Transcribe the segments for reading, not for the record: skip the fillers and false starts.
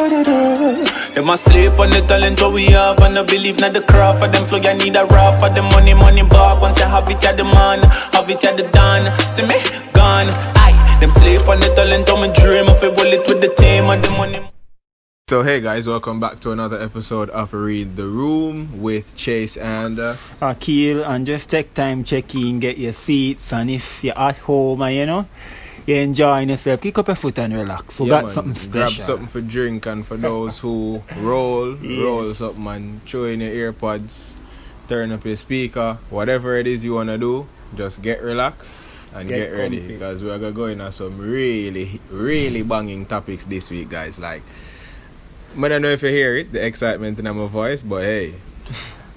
Them asleep on the talent what we have, and I believe not the craft for them flow. You need a rap for the money bag. Once you have it at the man, have it at the done. See me gone. Aye, them sleep on the talent. I'm a dream of a bullet with the team and the money. So hey guys, welcome back to another episode of Read the Room with Chase and Akil, and just take time, check in, get your seats, and if you're at home and you're enjoying yourself, kick up your foot and relax. We got something special. Grab something for drink, and for those who roll something and throw in your earpods, turn up your speaker, whatever it is you wanna do, just get relaxed and get ready, because we're gonna go into some really banging topics this week, guys. Like, I don't know if you hear it, the excitement in my voice, but hey.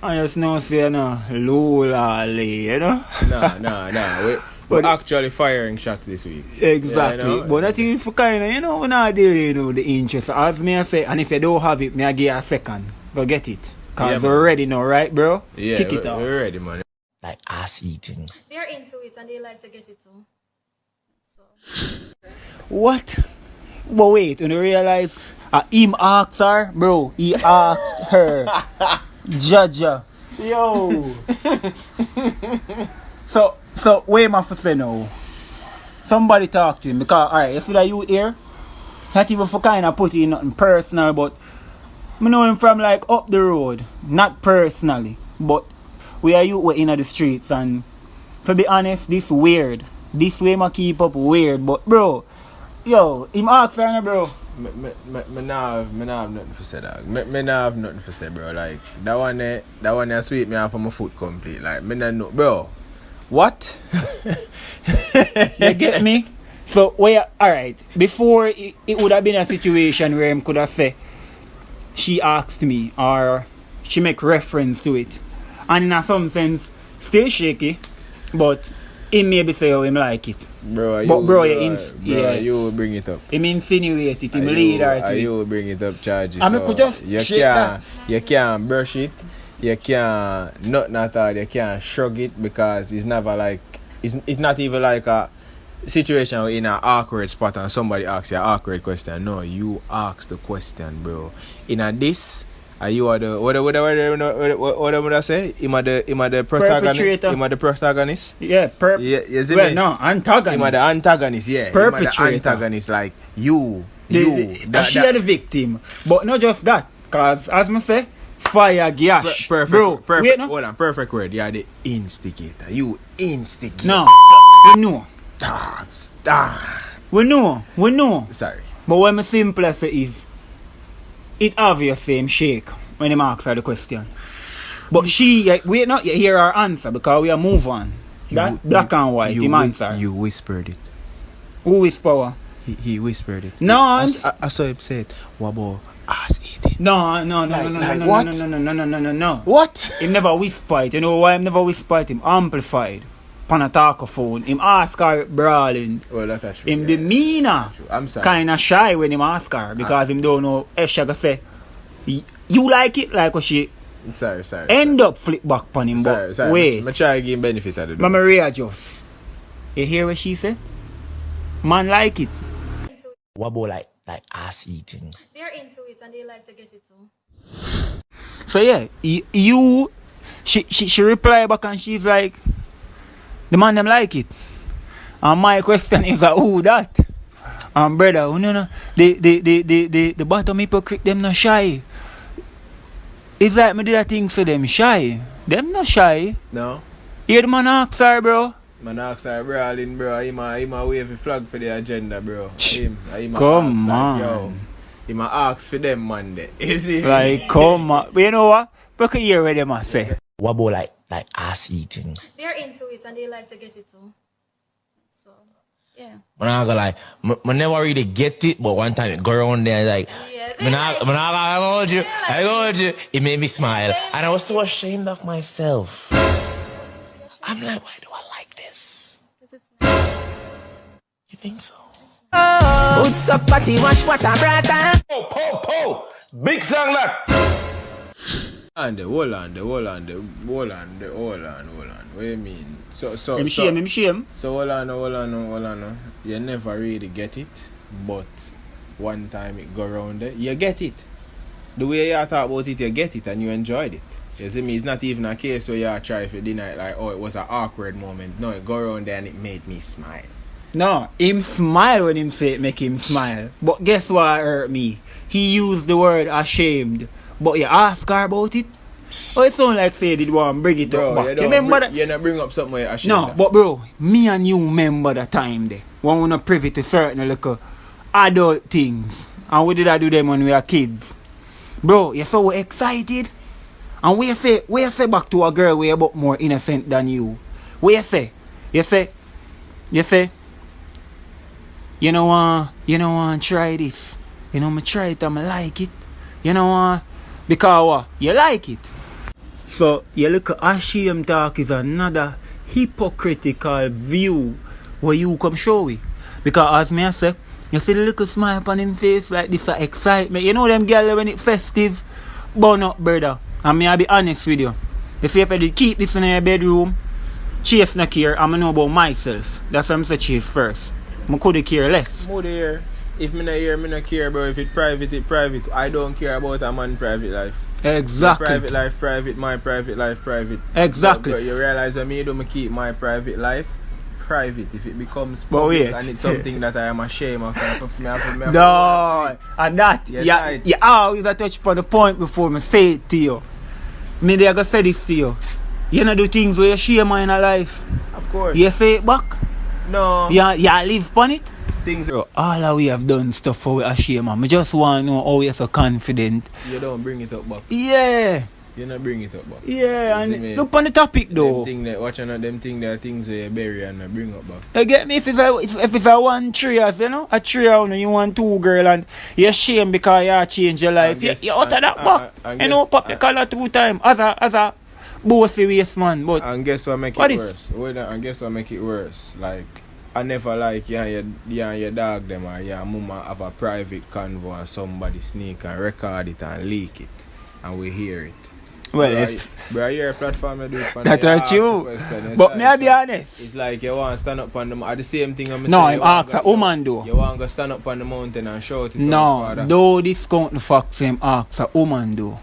I just know say lolly, Nah. We're actually firing shots this week. Exactly. But I think for kind of, we're not dealing with the interest. As me I say, and if you don't have it, I give you a second. Go get it. Because we're ready now, right, bro? Yeah, kick it off. We're ready, man. Like ass eating. They're into it and they like to get it too. So. What? But wait, when you realize him asked her, bro, he asked her. Jaja. Yo. So wait man for say no. Somebody talk to him, because alright, you see that you here? Not even for kind of put in nothing personal, but I know him from like up the road. Not personally, but we are you in the streets, and to be honest, this weird. This way I keep up weird, but bro, yo, him ask her, bro. Me nah have nothing to say, dog. Me nah have nothing to say, bro. Like, that one there sweep me off of my foot complete. Like, me nah know, bro. What? You get me? So, alright, before it would have been a situation where him could have said, she asked me, or she make reference to it. And in some sense, still shaky, but he maybe say how him like it. Bro, yes. You will bring it up. Him insinuate it, him lead her to it. You will bring it up, charges. I could just you can't brush it. You can't nothing at all. You can't shrug it, because it's never like it's not even like a situation where in an awkward spot and somebody asks you an awkward question. No, you ask the question, bro. In a this, you are the what would I say? Him are the protagonist. Him are the protagonist. Yeah, no, antagonist. Him are the antagonist. Yeah, perpetrator. Him are the antagonist. Like you. She are the victim, but not just that. Cause as me say, fire gash. Perfect. Bro, wait, no? Hold on, perfect word. You are the instigator. You instigate. No, we know. We know. Sorry. But what my simple say is, it obvious same shake when him ask her the question. But she, wait not, you hear her answer, because we are move on. That black and white, him answer. You whispered it. Who whisper? He whispered it. No, I saw him say it. Wabo ass eating. No. What? Him never whisper it. You know why him never whisper it? Him amplified. On a talkaphone. Him ask her brawling. Well, that's true. Him demeanor. I'm sorry. Kinda shy when him ask her, because him don't know if she gonna say, you like it? Like what she sorry. End up flip back on him. Sorry. Wait. I'm trying to give him benefit of the doubt. Mama readjust. You hear what she say? Man like it. Wabo like ass eating. They're into it and they like to get it too. So yeah, she reply back and she's like, the man them like it. And my question is who that? And brother, no. The bottom hypocrite them not shy. It's like me did a thing so them shy. Them not shy. No. Hear the man ask her, bro. Man ask her brawling, bro. Him a wave a flag for the agenda, bro. Him come ask, on. like, yo, him a ask for them Monday. Is it? Like, come on. But you know what? We can hear what them a say. Wabo like ass eating. They're into it and they like to get it too. So, yeah. I'm not gonna lie, I never really get it, but one time it go around there like, I got you. It made me smile, and I was so ashamed of myself. I'm like, why do I like this? You think so? What's up, party? Watch what I brought on. Po. Big song that. Hold on. What do you mean? Him shame. So hold on. You never really get it, but one time it go around there, you get it. The way you talk about it, you get it and you enjoyed it. You see me? It's not even a case where you try to deny it like, oh, it was an awkward moment. No, it go around there and it made me smile. No, him smile when him say it make him smile. But guess what hurt me? He used the word ashamed. But you ask her about it? Oh, it sound like say did one bring it up back. You remember that? You not bring up something where you're ashamed No, of. but bro, me and you remember the time there. When we not privy to certain little adult things. And we did I do them when we were kids. Bro, you're so excited. And we say back to a girl we're about more innocent than you. You say, you know try this. You know me try it and I like it. You know because what? You like it. So you look at ashamed talk is another hypocritical view where you come show it. Because as me I say, you see the little smile upon him face like this excitement. You know them girls when it's festive, burn up brother. And me I be honest with you. You see if I did keep this in your bedroom, Chase&Akil, I'm know about myself. That's why I'm say Chase first. I could care less. More there. If me not here, me not care, bro. If it's private, it's private. I don't care about a man's private life. Exactly. My private life private, my private life private. Exactly. But you realize when me do me keep my private life private. If it becomes But public wait. and it's something that I am ashamed of, No, and that, Yes, yeah, right. you always touch upon the point before me say it to you. Me they gonna say this to you. You know do things where you shame in a life. Of course. You say it back. No. Yeah, live upon it. Things Bro, all of we have done stuff for we ashamed, man. Me just want to know how you're so confident. you don't bring it up back. Yeah. You not bring it up back. Yeah, You see and me? look on the topic though. Them thing that watching on them thing there are things where you bury and not bring up back. You get me? If it's a one tree, as you know, a tree and you want two girl and you're ashamed because you change your life. You out of that back. You know, pop your collar 2 times as a bossy waste man. But And guess what make What it is? worse? Wait, and guess what make it worse? Like I never like you and your dog them or your mama have a private convo and somebody sneak and record it and leak it and we hear it. well, Bro, if bro, you're a platform you do it. that's what you. But may I be honest? It's like you want to stand up on the mountain. The same thing I'm No, saying. I'm ask a woman though. You want to stand up on the mountain and shout it out, No, father. though discount the fact him ask a woman though.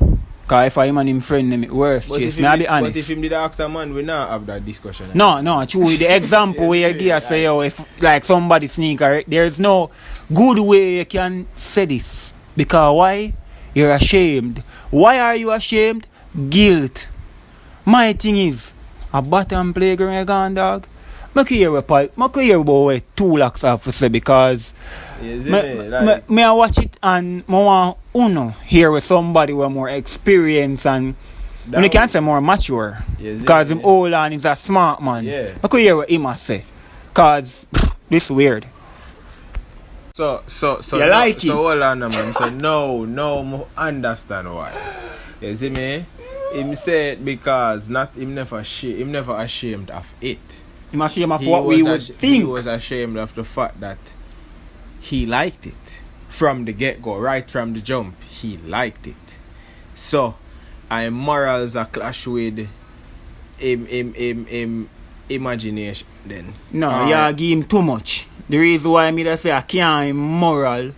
Cause if I him and him friend them it worse, But Chase. if May I him be did- honest? But if him did ask a man, we not have that discussion. No, true. The example where you give say, yo, if like somebody sneak, there's no good way you can say this. Because why? You're ashamed. Why are you ashamed? Guilt. My thing is, a bottom playground you gone, dog. I could hear about what 2 lakhs have to say because You see me? Like, me I watch it and I want Uno hear with somebody with more experience and That you can was- say more mature. Yes, Because yeah, him old and he's a smart man. Yeah. I could hear what he must say. Because this weird. So You like it? So hold on, man. So no, understand why. You see me? Him say it because him never ashamed of it. He must shame of what we would He think. was ashamed of the fact that he liked it from the get-go, right from the jump. He liked it. So, our morals are clash with him imagination. Then No, you give him too much. The reason why me that say I can't immoral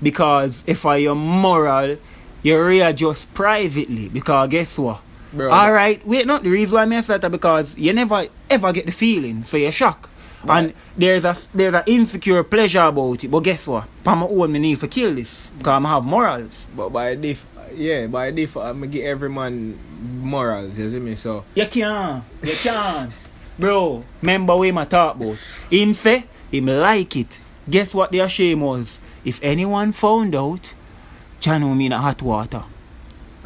because if I am moral, you readjust privately. Because guess what? Bro, Alright, wait, not the reason why I say that because you never ever get the feeling, so you're shocked. Right. And there's a insecure pleasure about it. But guess what? For my own, me need to kill this. Because I have morals. But by default, I'm give every man morals, you see me? So, You can't. Bro, remember what I talk about. Him say, him like it. Guess what the shame was? If anyone found out, channel me in hot water.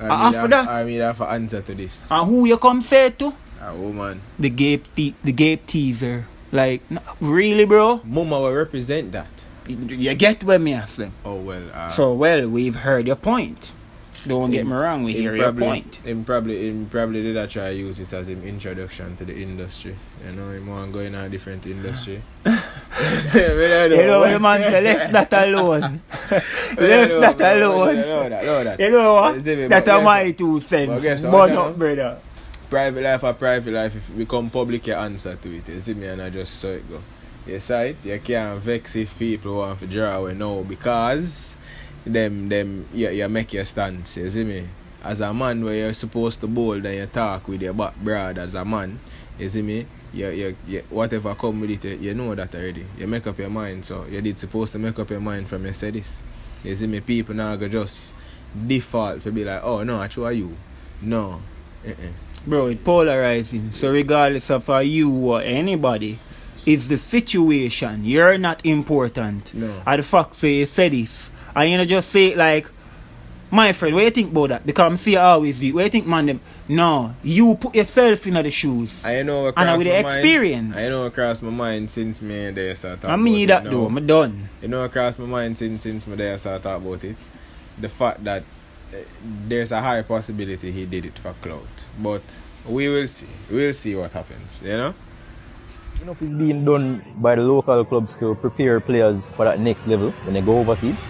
After that- I mean, I have an answer to this. And who you come say to? A woman. The Gape teaser. Like, really, bro? Mama will represent that. You get what me I say. Oh, well. So, well, we've heard your point. Don't get me wrong, we hear your point. Him probably did I try to use this as an introduction to the industry. You know, him want to go in a different industry. You know what, man, say, left that alone. Left that alone. Know that. You know what? You see me, That's but guess my what? 2 But cents. guess what, But you not, know? brother. Private life or private life, if it become public, your answer to it. You see me, and I just saw it go. You see it? You can't vex if people want to draw away now because you make your stance, you see me? As a man where you're supposed to bowl, then you talk with your back broad as a man, you see me? You whatever come with it, you know that already. You make up your mind, so you did supposed to make up your mind from you say this. You see me? People now go just default to be like, oh no, I are you. No. Bro, it's polarizing. So regardless of you or anybody, it's the situation. You're not important. No. And the fact say you say this. And you know just say it like, my friend, what do you think about that? Because I'm see you always be. What do you think, man? No, you put yourself in the shoes. I know and with the experience. I know across my mind since me there start talk I mean about that it though, now. I'm done. You know across my mind since me there start talk about it. The fact that there's a high possibility he did it for clout. But we will see. We'll see what happens, you know? You know if it's being done by the local clubs to prepare players for that next level when they go overseas?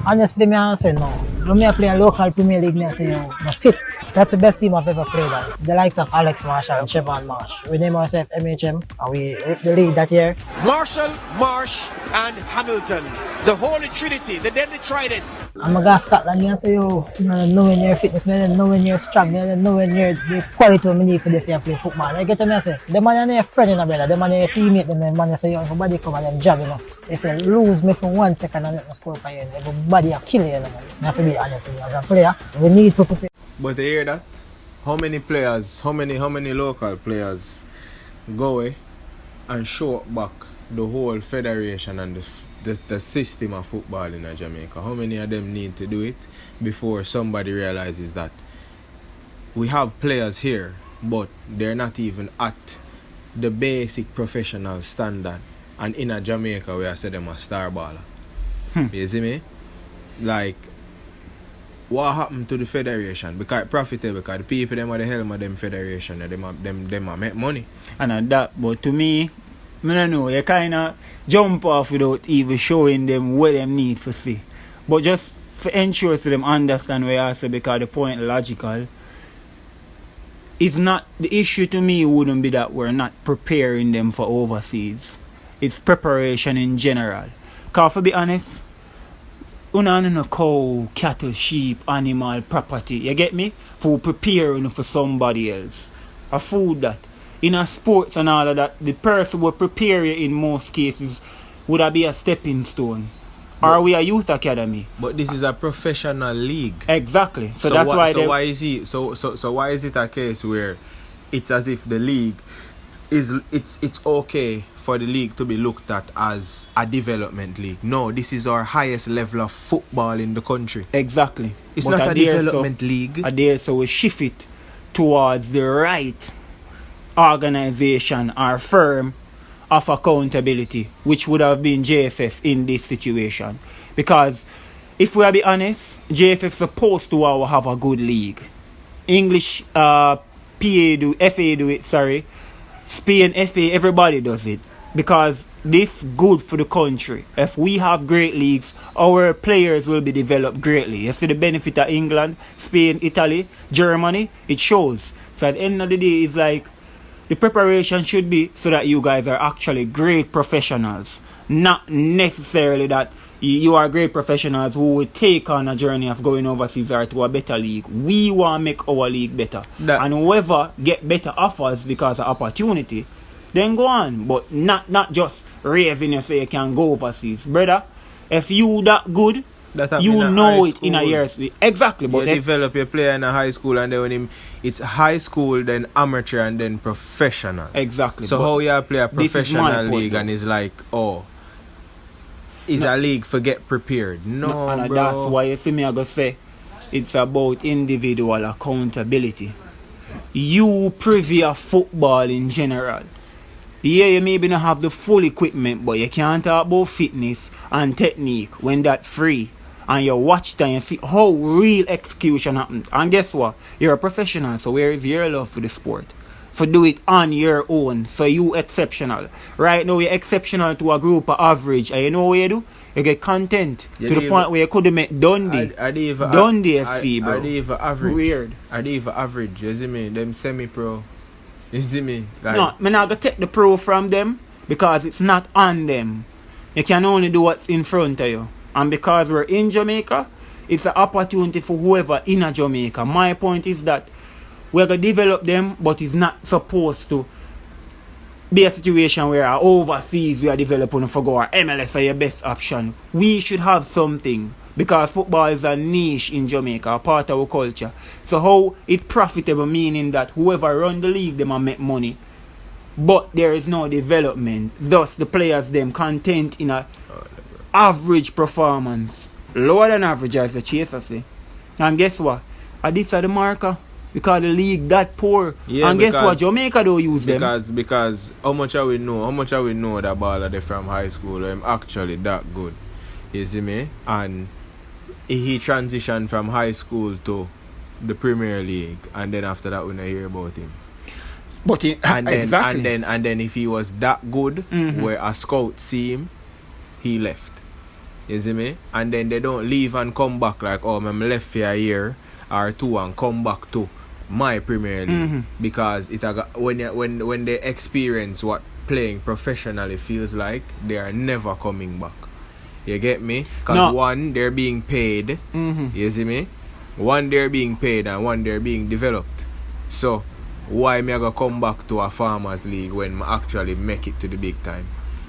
Honestly, I say no. When I play a local Premier League, I say no fit. That's the best team I've ever played at. The likes of Alex Marshall and Siobhan Marsh. We name ourselves MHM and we ripped the league that year. Marshall, Marsh and Hamilton. The Holy Trinity, the deadly trident. I'm a guy Scotland, I say yo, knowing your fitness, knowing your strength, knowing your the quality of me need for the play football. I get to me say, the man is your friend, you know, brother. The man is your teammate, the man say yo, everybody come and them job, you know. If you lose me for 1 second and let me score for you, everybody will kill you, you know. I have to be honest with you. As a player, we need to prepare. But you hear that? How many players, how many local players go away and show back the whole federation and the system of football in Jamaica? How many of them need to do it before somebody realizes that we have players here, but they're not even at the basic professional standard? And in Jamaica, we are say them a star baller. You see me? Like, what happened to the federation? Because it's profitable, because the people them are the helm of them federation, them make money. And that, but to me, I don't know, you kind of jump off without even showing them what them need for see. But just for ensure to them understand where I say, because the point logical, it's not, the issue to me wouldn't be that we're not preparing them for overseas. It's preparation in general. Because to be honest, we don't know cow, cattle, sheep, animal, property. You get me? For preparing for somebody else. A food that. In a sports and all of that, the person will prepare you in most cases would be a stepping stone. Or we a youth academy. But this is a professional league. Exactly. So that's why why is it so why is it a case where it's as if the league is it's okay for the league to be looked at as a development league? No, this is our highest level of football in the country. Exactly. It's not a development league. So we shift it towards the right organization or firm of accountability, which would have been JFF in this situation. Because if we are be honest, JFF supposed to have a good league. English FA do it, sorry. Spain FA, everybody does it. Because this is good for the country. If we have great leagues, our players will be developed greatly. You see the benefit of England, Spain, Italy, Germany, it shows. So at the end of the day, it's like the preparation should be so that you guys are actually great professionals. Not necessarily that you are great professionals who will take on a journey of going overseas or to a better league. We want to make our league better. And whoever get better offers because of opportunity, then go on. But not just raising you so you can go overseas. Brother, if you that good, you know it in a year. Exactly. But you develop your player in a high school and then when it's high school, then amateur and then professional. Exactly. So how you play a professional league and it's like, is a league for get prepared? No, and bro. That's why you see me I go say it's about individual accountability. You privy of football in general. Yeah, you maybe not have the full equipment, but you can't talk about fitness and technique when that's free. And you watch that and see how real execution happens. And guess what? You're a professional, so where is your love for the sport? For do it on your own, so you exceptional. Right now you're exceptional to a group of average. And you know what you do? You get content to the point where you could make Dundee. Dundee FC, bro. Are they even average? Weird. Are they even average? You see me? Them semi-pro. You see me? Like, no, I'm not going to take the pro from them. because it's not on them. You can only do what's in front of you. And because we're in Jamaica, it's an opportunity for whoever in a Jamaica. My point is that we're going to develop them, but it's not supposed to be a situation where overseas we are developing for go or MLS are your best option. We should have something, because football is a niche in Jamaica, a part of our culture. So how it profitable, meaning that whoever run the league, them will make money. But there is no development. Thus the players them content in a average performance. Lower than average, as the Chaser say. And guess what? This are the marker. Because the league that poor. Yeah, and guess what? Jamaica don't use them. Because how much I will know that balla they from high school, I'm actually that good. You see me? And he transitioned from high school to the Premier League, and then after that we don't hear about him. But exactly. And then if he was that good, where a scout see him, he left. You see me? And then they don't leave and come back like, oh, I'm left for a year or two and come back to my Premier League. Because when they experience what playing professionally feels like, they are never coming back. You get me? Because one, they're being paid. You see me? One, they're being paid, and one, they're being developed. So why me I go come back to a farmers league when I actually make it to the big time?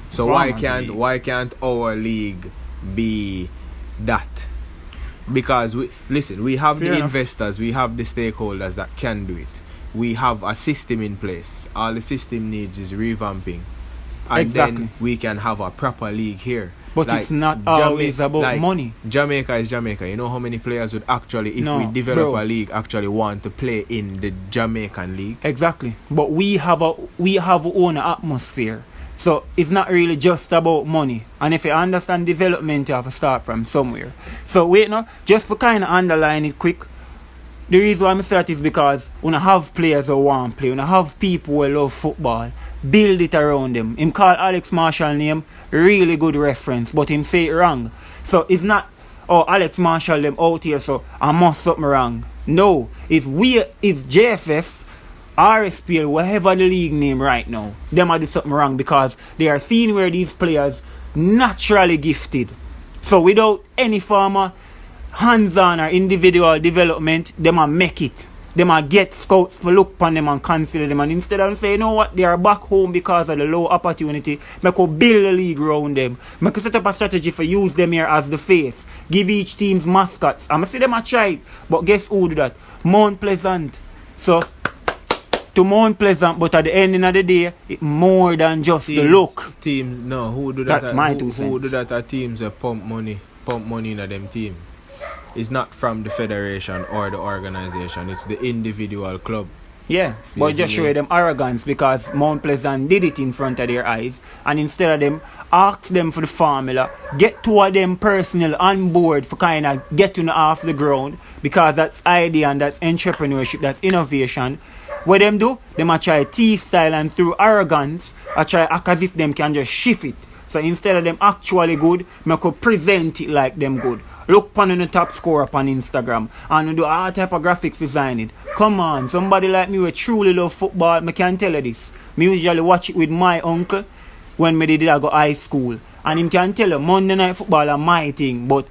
So why can't our league be that? Because we have the investors, we have the stakeholders that can do it. We have a system in place. All the system needs is revamping, and then we can have a proper league here. But it's not always about money. Jamaica is Jamaica. You know how many players would actually, if we develop a league, actually want to play in the Jamaican league? Exactly. But we have our own atmosphere. So it's not really just about money. And if you understand development, you have to start from somewhere. So wait now, just for kind of underline it quick, the reason why I start is because when I have players who want to play, when I have people who love football, build it around them. Him call Alex Marshall name, really good reference, but him say it wrong. So it's not, oh, Alex Marshall them out here, so I must something wrong. No, it's JFF, RSPL, whatever the league name right now, them are do something wrong because they are seeing where these players naturally gifted. So without any form of hands-on or individual development, them are make it. Them are get scouts to look upon them and consider them, and instead of saying, you know what, they are back home because of the low opportunity, make go build a league around them. Make set up a strategy for use them here as the face. Give each team's mascots. I'm see them a try it, but guess who do that? Mount Pleasant. So to Mount Pleasant, but at the end of the day, it's more than just the look. Who do that? That's my 2 cents. Who do that at teams that pump money in them team? It's not from the federation or the organization, it's the individual club. Yeah, but just show them arrogance because Mount Pleasant did it in front of their eyes, and instead of them ask them for the formula, get 2 of them personal on board for kind of getting off the ground, because that's idea and that's entrepreneurship, that's innovation. What them do? Them a try Feestyle, and through arrogance, I try act as if them can just shift it. So instead of them actually good, I could present it like them good. Look upon the top scorer upon Instagram and do all type of graphics design it. Come on, somebody like me who truly love football, I can tell you this. Me usually watch it with my uncle when me did I go high school. And him can tell you Monday night football are my thing, but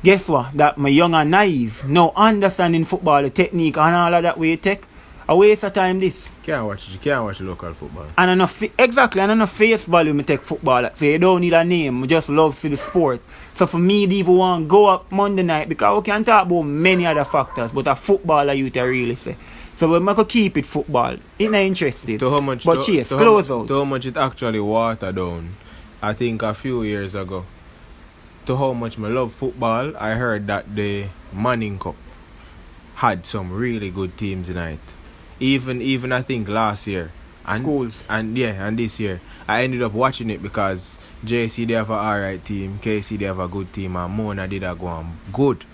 guess what? That my young and naive, no understanding football, the technique and all of that way you take. A waste of time this. Can't watch local football. And enough face value me take football. So you don't need a name, I just love see the sport. So for me, they even want to go up Monday night because we can talk about many other factors, but a footballer you really say. So we make keep it football. It's not interested. To how much, but Chase, close out. To how much it actually watered down, I think a few years ago. To how much I love football, I heard that the Manning Cup had some really good teams tonight. Even I think last year and schools and this year I ended up watching it because JC they have a alright team, KC they have a good team, and Mona did a go on good.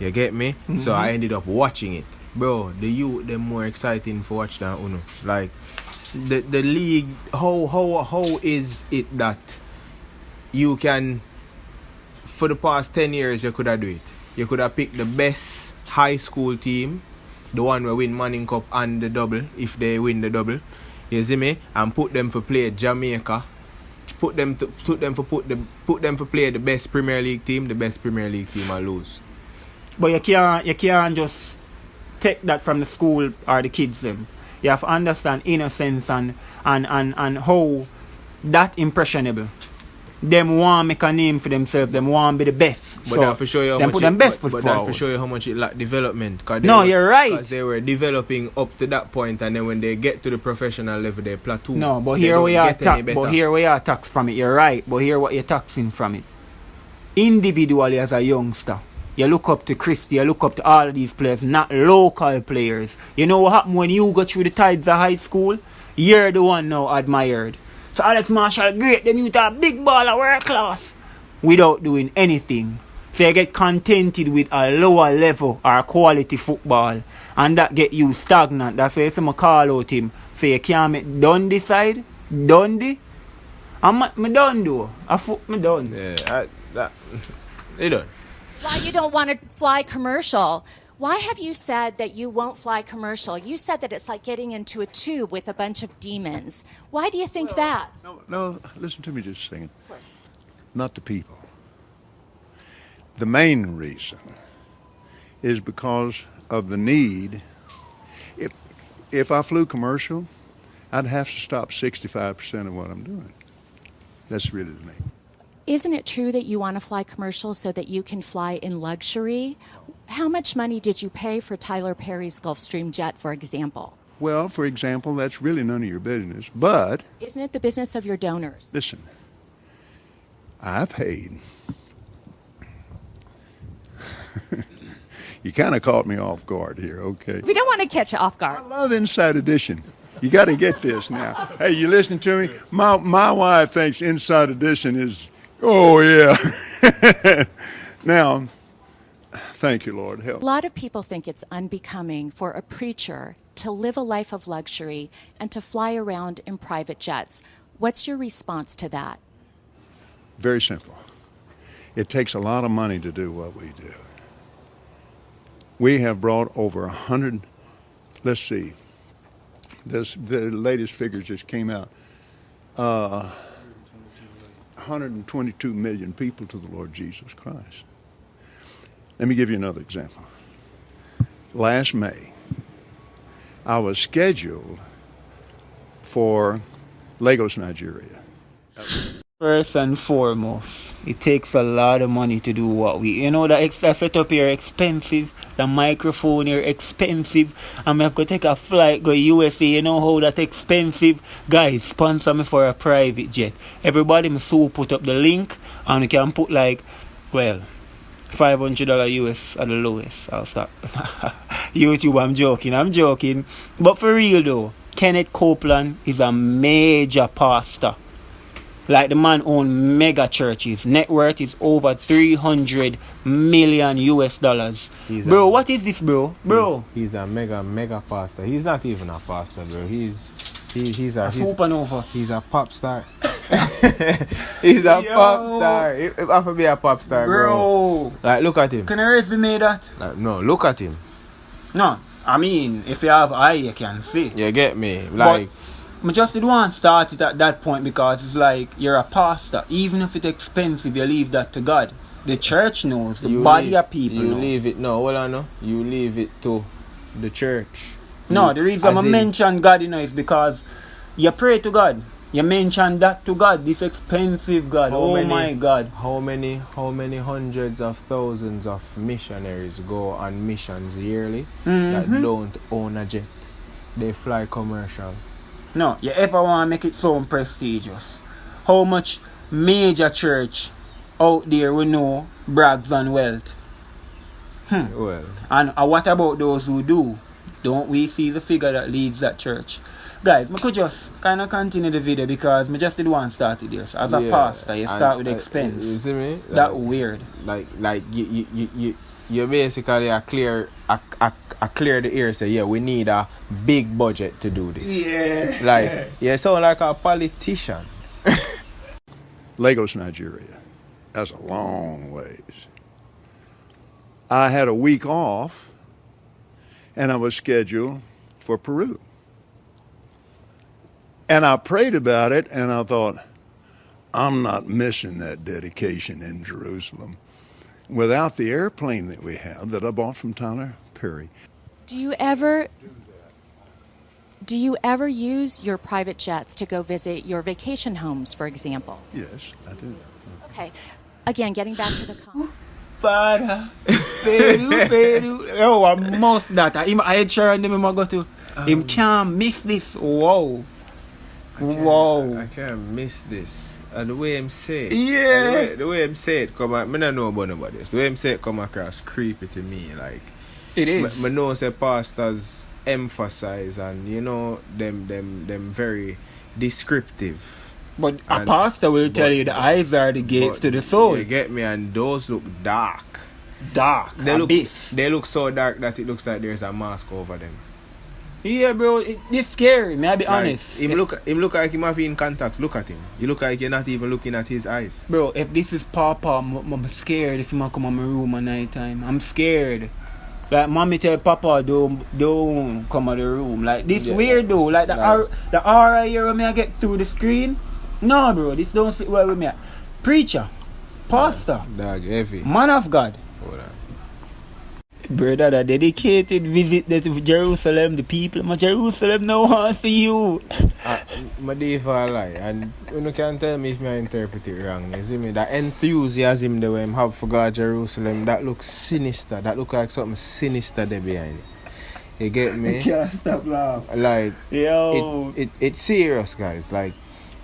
You get me? So I ended up watching it, bro. The youth them more exciting for watch than Uno. Like the league. How is it that you can, for the past 10 years you could have do it? You could have picked the best high school team, the one will win Manning Cup and the double, if they win the double, you see me, and put them for play Jamaica put them for play the best Premier League team will lose. But you can't just take that from the school or the kids them. You have to understand innocence and how that impressionable. Them want make a name for themselves. Them want to be the best. But so that for show you how them much put them best foot but forward. that for show you how much it lacked development. You're right. Because they were developing up to that point, and then when they get to the professional level, they plateau. No, but here we are taxed from it. You're right. But here what you're taxing from it. Individually as a youngster, you look up to Christy, you look up to all of these players, not local players. You know what happened when you go through the tides of high school? You're the one now admired. So Alex Marshall, great, them youth are big baller, world class, without doing anything. So you get contented with a lower level or quality football, and that get you stagnant. That's why you see me call out him. So you can't make Dundee side, Dundee. Me done though. Me done. Yeah, they done. Why you don't want to fly commercial? Why have you said that you won't fly commercial? You said that it's like getting into a tube with a bunch of demons. Why do you think that? No, listen to me just a second. Of course. Not the people. The main reason is because of the need. If I flew commercial, I'd have to stop 65% of what I'm doing. That's really the main. Isn't it true that you want to fly commercial so that you can fly in luxury? How much money did you pay for Tyler Perry's Gulfstream jet, for example? Well, for example, that's really none of your business, but... Isn't it the business of your donors? Listen, I paid. You kind of caught me off guard here, okay? We don't want to catch you off guard. I love Inside Edition. You got to get this now. Hey, you listening to me? My wife thinks Inside Edition is, oh, yeah. Now, thank you, Lord. Help. A lot of people think it's unbecoming for a preacher to live a life of luxury and to fly around in private jets. What's your response to that? Very simple. It takes a lot of money to do what we do. We have brought over 100, let's see, the latest figures just came out, 122 million people to the Lord Jesus Christ. Let me give you another example. Last May, I was scheduled for Lagos, Nigeria. First and foremost, it takes a lot of money to do what we... You know, the extra setup here expensive. The microphone here expensive. I'm have to take a flight go USA. You know how that expensive? Guys, sponsor me for a private jet. Everybody must so put up the link, and you can put like, well, $500 US at the lowest. I'll stop. YouTube, I'm joking. But for real though, Kenneth Copeland is a major pastor. Like the man own mega churches. Net worth is over $300 million US. Bro, what is this, bro? Bro, he's a mega pastor. He's not even a pastor, bro. He's a supernova. He's a pop star. He's a pop star. If I could be a pop star, bro. Like, look at him. Can I resume that? Like, no, look at him. No, I mean, if you have eye, you can see. You get me? Like. I just did want to start it at that point because it's like you're a pastor. Even if it's expensive, you leave that to God. The church knows. The body of people You know. leave it. No, hold on. No. You leave it to the church. No, the reason I mention God, is because you pray to God. You mention that to God. This expensive God. My God. How many hundreds of thousands of missionaries go on missions yearly that don't own a jet? They fly commercial. No, you ever want to make it so prestigious? How much major church out there we know brags on wealth? Well. And what about those who do? Don't we see the figure that leads that church? Guys, I could just kind of continue the video because I just did one start it here. So as a pastor, you start with expense. You see me? That weird. Like you basically clear the air, say, yeah, we need a big budget to do this. Yeah. Like, you sound like a politician. Lagos, Nigeria. That's a long ways. I had a week off, and I was scheduled for Peru. And I prayed about it, and I thought, I'm not missing that dedication in Jerusalem. Without the airplane that we have that I bought from Tyler Perry. Do you ever use your private jets to go visit your vacation homes, for example? Yes, I do. Okay. Again, getting back to the Father, oh, I must that. I sure and them go to. Him can't miss this. Whoa. I can't miss this. And the way him say it. Yeah. The way him say it come I don't know about this. The way him say it come across creepy to me. Like it is. I know say pastors emphasize and you know them very descriptive. But a pastor will tell you the eyes are the gates to the soul. You get me? And those look dark. Dark. They look so dark that it looks like there's a mask over them. Yeah, bro, it's scary. May I be honest? Him look like him have in contacts. Look at him. You look like you're not even looking at his eyes. Bro, if this is Papa, I'm scared if he might come on my room at night time. I'm scared. Like mommy tell Papa don't come out the room. Like this weird though. Like the aura here when I get through the screen. No, bro, this don't sit well with me. Preacher, pastor, dog, heavy, man of God. Hold on. Brother, that dedicated visit to Jerusalem. The people of Jerusalem now want to see you. My day for a lie, and you can tell me if I interpret it wrong. You see me? That enthusiasm that we have for God Jerusalem, that looks sinister. That look like something sinister there behind it. You get me? I can't stop laughing. Like, yo, it's serious, guys. Like,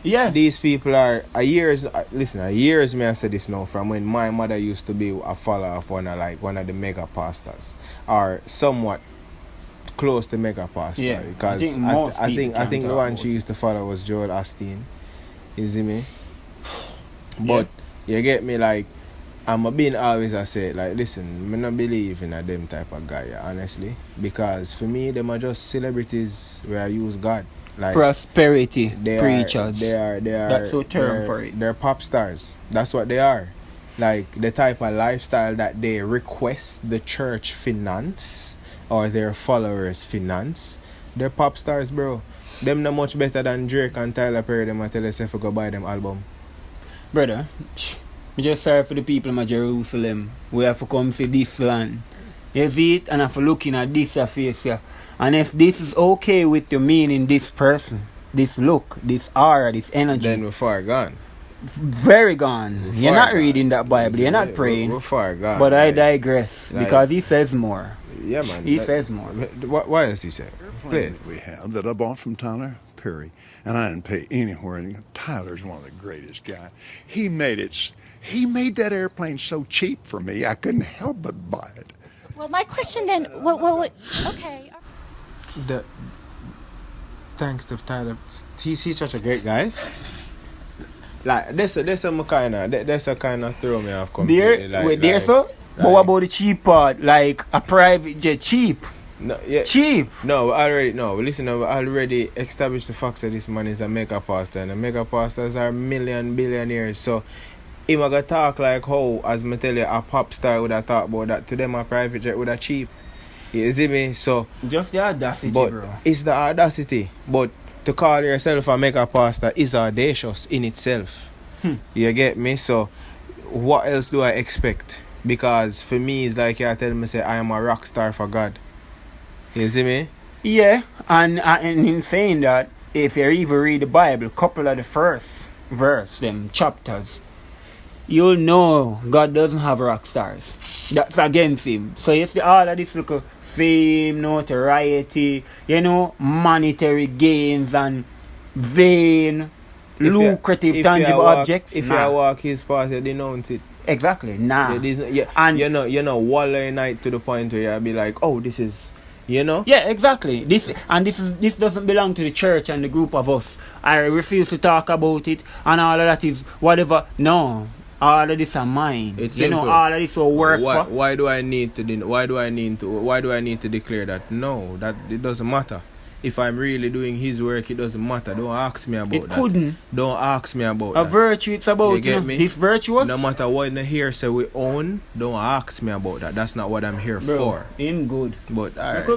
yeah, these people are years. Listen, years me I say this now from when my mother used to be a follower of one of the mega pastors, or somewhat close to mega pastor. Yeah, because I think the one she used to follow was Joel Osteen. You see me? But you get me? Like, I'm being always I say like, listen, I don't believe in a them type of guy, honestly, because for me them are just celebrities where I use God. Like, prosperity preachers. They are. That's a term for it. They're pop stars. That's what they are. Like the type of lifestyle that they request the church finance or their followers finance. They're pop stars, bro. Them not much better than Drake and Tyler Perry. Them I tell us if we go buy them album. Brother, I'm just sorry for the people of Jerusalem. We have to come see this land. You see it, and have to looking at this face here. And if this is okay with you meaning this person, this look, this aura, this energy, then we're far gone. Very gone. You're not reading that Bible. You're not praying. We're far gone. But I digress because he says more. Yeah, man. He says more. What does he say? Play that we have that I bought from Tyler Perry, and I didn't pay anywhere. And Tyler's one of the greatest guys. He made that airplane so cheap for me, I couldn't help but buy it. Well, my question then, okay. Thanks to Tyler. He's such a great guy. Like that's a kind of throw me off completely. But what about the cheap part? Like a private jet, cheap. No, yeah. Cheap. No, listen, we already established the fact that this man is a mega pastor, and the mega pastors are billionaires. So him gonna talk like how, as me tell you, a pop star would have talked about that. To them a private jet would have cheap. You see me? So just the audacity, but bro. It's the audacity. But to call yourself a mega pastor is audacious in itself. You get me? So what else do I expect? Because for me it's like you tell me say I am a rock star for God. You see me? Yeah, and in saying that, if you even read the Bible, couple of the first verse, them chapters, you'll know God doesn't have rock stars. That's against him. So you see all of this little fame, notoriety, monetary gains and vain, lucrative, tangible objects. If you walk his path, you denounce it. Exactly. Nah. And you're not wallowing night to the point where you'll be like, oh, this is, Yeah, exactly. This doesn't belong to the church and the group of us. I refuse to talk about it, and all of that is whatever. No. All of this are mine. It's simple. All of this will work for. Why do I need to declare that? No, that it doesn't matter. If I'm really doing his work, it doesn't matter. Don't ask me about that. It couldn't. Don't ask me about a that. virtue, it's about you get me? This virtuous. No matter what in here say we own, don't ask me about that. That's not what I'm here for. In good. But alright.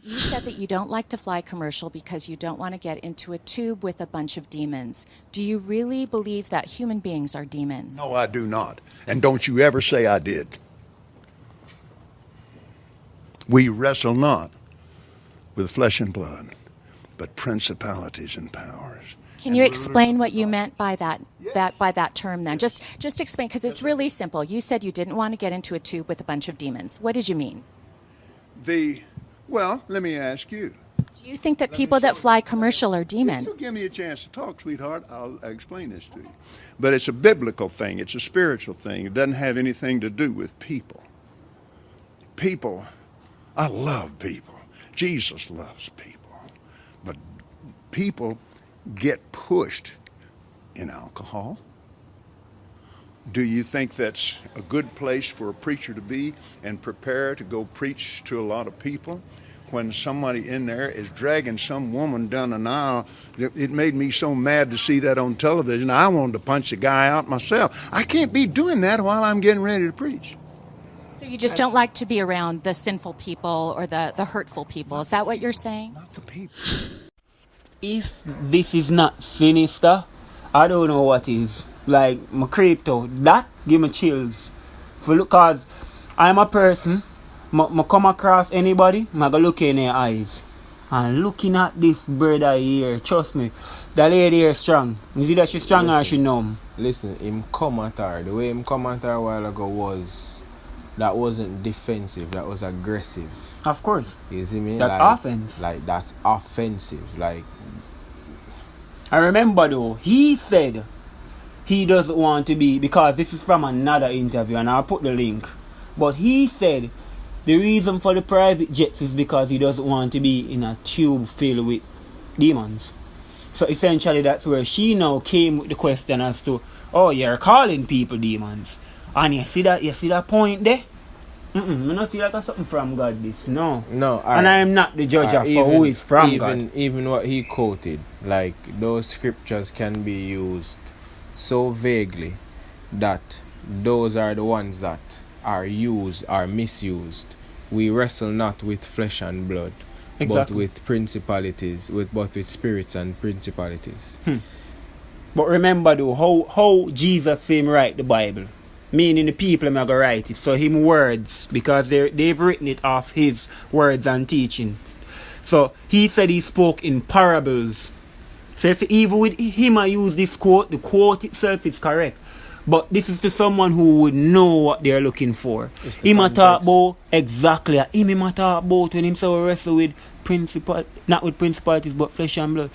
You said that you don't like to fly commercial because you don't want to get into a tube with a bunch of demons. Do you really believe that human beings are demons? No, I do not. And don't you ever say I did. We wrestle not with flesh and blood, but principalities and powers. Can you explain what you meant by that term then? Just explain, because it's really simple. You said you didn't want to get into a tube with a bunch of demons. What did you mean? Well, let me ask you. Do you think that people that fly commercial are demons? If you give me a chance to talk, sweetheart, I'll explain this to you. But it's a biblical thing. It's a spiritual thing. It doesn't have anything to do with people. People, I love people. Jesus loves people. But people get pushed in alcohol. Do you think that's a good place for a preacher to be and prepare to go preach to a lot of people when somebody in there is dragging some woman down an aisle? It made me so mad to see that on television. I wanted to punch the guy out myself. I can't be doing that while I'm getting ready to preach. So you just don't like to be around the sinful people or the hurtful people. Is that what you're saying? Not the people. If this is not sinister, I don't know what is. Like, my crypto, that give me chills. Because I'm a person, I come across anybody, I go look in their eyes. And looking at this brother here, trust me, the lady here is strong. Is it that she's strong or she numb? Listen, him come at her. The way him come at her a while ago that wasn't defensive, that was aggressive. Of course. You see me? That's offense. Like, that's offensive. Like, I remember though, he said he doesn't want to be, because this is from another interview and I'll put the link. But he said the reason for the private jets is because he doesn't want to be in a tube filled with demons. So essentially that's where she now came with the question as to, oh, you're calling people demons. And you see that point there? I don't feel like it's something from God this. No. No. And I am not the judge of who is from God. Even what he quoted, like those scriptures can be used so vaguely that those are the ones that are used, are misused. We wrestle not with flesh and blood, but with principalities, but with spirits and principalities. But remember though, how Jesus same write the Bible. Meaning the people are going to write it. So him words, because they've written it off his words and teaching. So he said he spoke in parables. So if even with him I use this quote, the quote itself is correct. But this is to someone who would know what they're looking for. Him a talk about exactly. Him a talk about when him say wrestle with not with principalities but flesh and blood.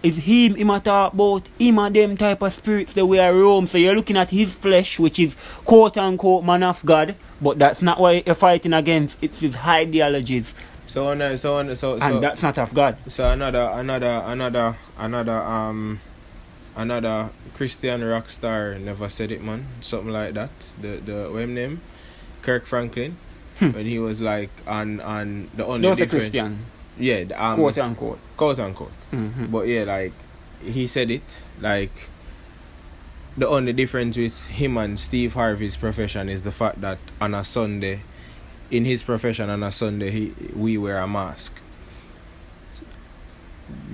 Is him a talk about him and them type of spirits that we are Rome. So you're looking at his flesh, which is quote unquote man of God, but that's not what you're fighting against. It's his ideologies. So and that's not of God. So another Christian rock star never said it, man. Something like that. The what him name? Kirk Franklin. When he was like on the only don't say difference. Christian. Yeah, quote unquote. Quote unquote. But yeah, like he said it, like the only difference with him and Steve Harvey's profession is the fact that on a Sunday, in his profession on a Sunday, we wear a mask.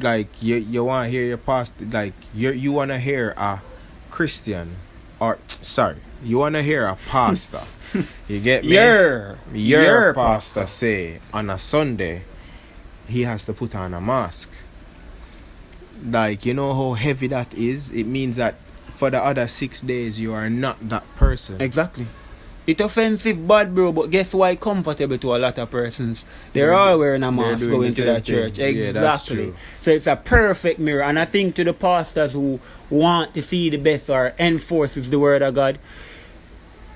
Like you want to hear your pastor, like you want to hear a Christian, you want to hear a pastor. You get me? Your pastor say on a Sunday he has to put on a mask. Like, you know how heavy that is? It means that for the other 6 days you are not that person. Exactly. It's offensive bad, bro, but guess why comfortable to a lot of persons? They're all wearing a mask going to that church. Exactly. Yeah, that's true. So it's a perfect mirror. And I think to the pastors who want to see the best or enforces the word of God,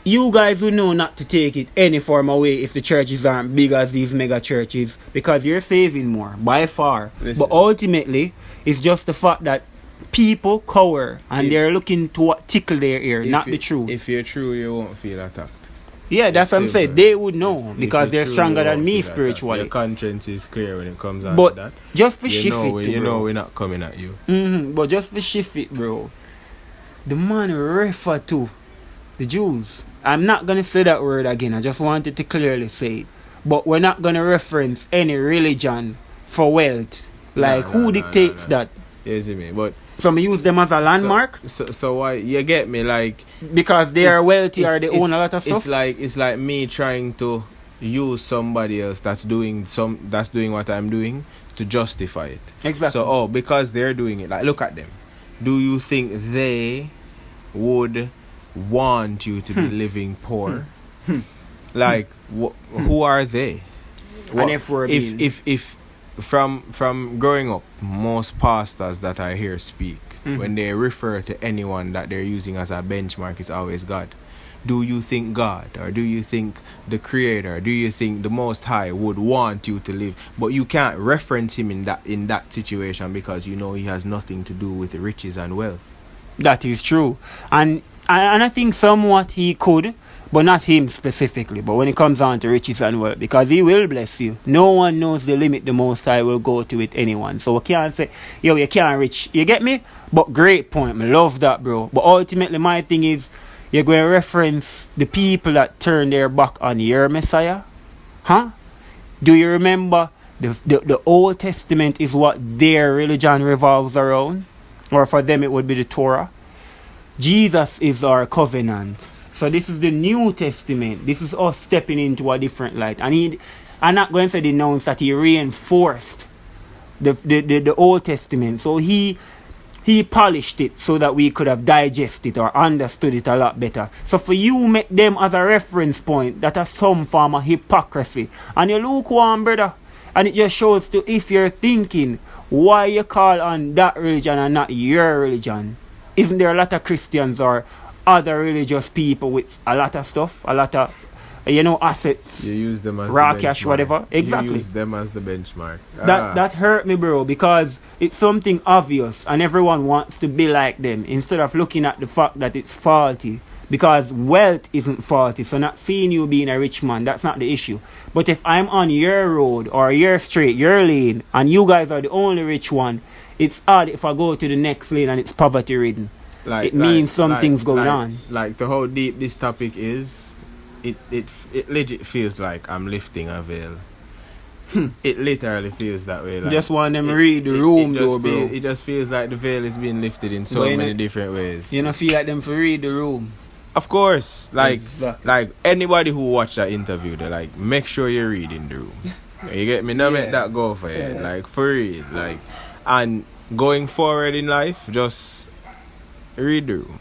you guys will know not to take it any form away if the churches aren't big as these mega churches, because you're saving more by far. Listen. But ultimately, it's just the fact that people cower and they're looking to tickle their ear, not the truth. If you're true, you won't feel attacked. Yeah, that's what I'm saying. They would know because they're stronger than me spiritually. Your conscience is clear when it comes out but to that. Just for shift it, you know we're not coming at you. But just for shift it, bro. The man refer to the Jews. I'm not going to say that word again. I just wanted to clearly say it. But we're not going to reference any religion for wealth. Like, who dictates that? You see me? But some use them as a landmark. So why you get me? Like, because they are wealthy or they own a lot of stuff. It's like me trying to use somebody else that's doing what I'm doing to justify it. Exactly. So because they're doing it, like, look at them. Do you think they would want you to be living poor? Like, who are they? And if from growing up, most pastors that I hear speak, when they refer to anyone that they're using as a benchmark, it's always God. Do you think God, or do you think the Creator, do you think the Most High would want you to live? But you can't reference him in that situation because you know he has nothing to do with riches and wealth. That is true. And I think somewhat he could, but not him specifically. But when it comes down to riches and wealth, because he will bless you. No one knows the limit the Most High will go to with anyone. So we can't say, yo, you can't reach. You get me? But great point. I love that, bro. But ultimately, my thing is, you're going to reference the people that turned their back on your Messiah? Huh? Do you remember the Old Testament is what their religion revolves around? Or for them it would be the Torah. Jesus is our covenant. So this is the New Testament. This is us stepping into a different light. And I'm not going to denounce that he reinforced the Old Testament. So he polished it so that we could have digested or understood it a lot better. So for you, make them as a reference point, that is some form of hypocrisy. And you lukewarm, brother. And it just shows to if you're thinking why you call on that religion and not your religion. Isn't there a lot of Christians or other religious people with a lot of stuff, a lot of, assets? You use them as raw the cash, benchmark. whatever. Exactly. You use them as the benchmark. That hurt me, bro, because it's something obvious and everyone wants to be like them instead of looking at the fact that it's faulty. Because wealth isn't faulty, so not seeing you being a rich man, that's not the issue. But if I'm on your road or your street, your lane, and you guys are the only rich one, it's odd if I go to the next lane and it's poverty ridden. It means something's going on. Like, to how deep this topic is, it legit feels like I'm lifting a veil. It literally feels that way. Like, just want them read the room though, bro. It just feels like the veil is being lifted in so many different ways. You don't feel like them for read the room? Of course. Like, exactly. Like anybody who watched that interview, they're like, make sure you're reading the room. You get me? Not make that go for you. Like, for real. Like, and going forward in life, just read the room.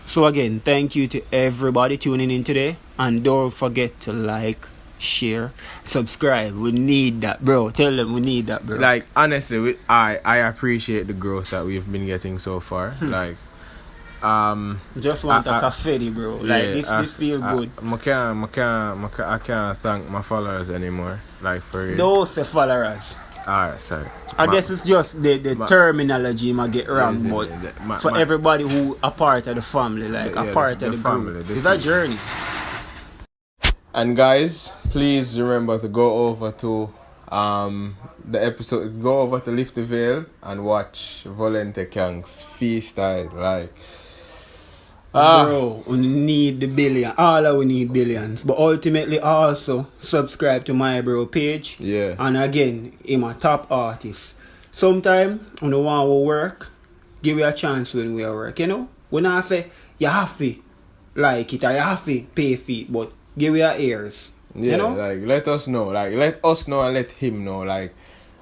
So again, thank you to everybody tuning in today. And don't forget to like, share, subscribe. We need that, bro. Tell them we need that, bro. Like, honestly, I appreciate the growth that we've been getting so far. Like, just want a cafe, bro. Like, this feel good. I can't thank my followers anymore. Like, for real. Those followers. Alright, sorry. I guess it's just the terminology might get wrong, but for everybody who a part of the family, like a part of the family, it's a journey. And guys, please remember to go over to the episode, go over to Lift the Veil and watch Volente Kang's Feestyle. Like, bro, we need the billion. All we need billions. But ultimately also subscribe to my bro page. Yeah. And again, I'm a top artist. Sometime when you want to work, give you a chance when we work, you know? When I say you have to like it or you have to pay fee, but give your ears. Yeah, you know? like let us know. Like let us know and let him know. Like,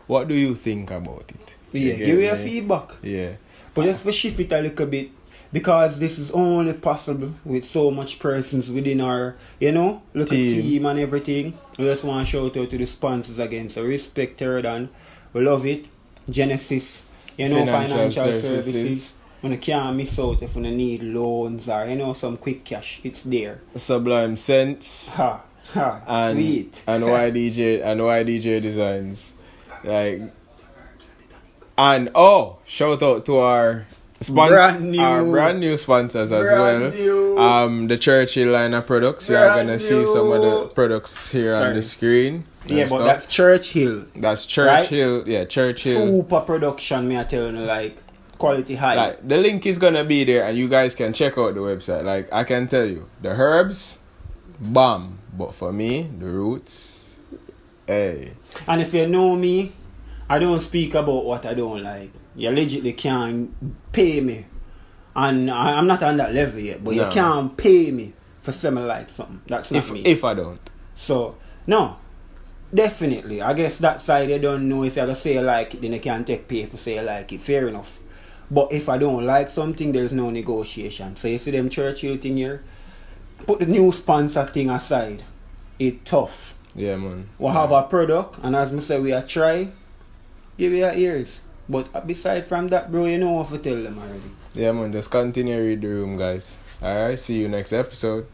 what do you think about it? Yeah, give your feedback. Yeah. But just for shift it a little bit, because this is only possible with so much persons within our, little team and everything. We just want to shout out to the sponsors again. So respect Terradan. We love it. Genesis, financial services. When you can't miss out if you need loans or some quick cash, it's there. Sublime Sense. And, sweet. And YDJ Designs. Like, and shout out to our brand new sponsors as well. The Churchill line of products. You're gonna see some of the products here on the screen. Yeah, but that's Churchill. That's Churchill. Right? Yeah, Churchill. Super production, me I tell you, like quality high. Like, the link is gonna be there and you guys can check out the website. Like, I can tell you, the herbs, bomb. But for me, the roots, Hey. And if you know me, I don't speak about what I don't like. You legitimately can't pay me. And I'm not on that level yet, but you can't pay me for something like something. That's not me. If I don't. So, no. Definitely. I guess that side you don't know if you're going to say you like it, then you can't take pay for say you like it. Fair enough. But if I don't like something, there's no negotiation. So you see them Churchill thing here? Put the new sponsor thing aside. It's tough. Yeah, man. We have a product, and as I say, we are try. Give you your ears. But beside from that, bro, you know what to tell them already. Yeah, man. Just continue to read the room, guys. Alright, see you next episode.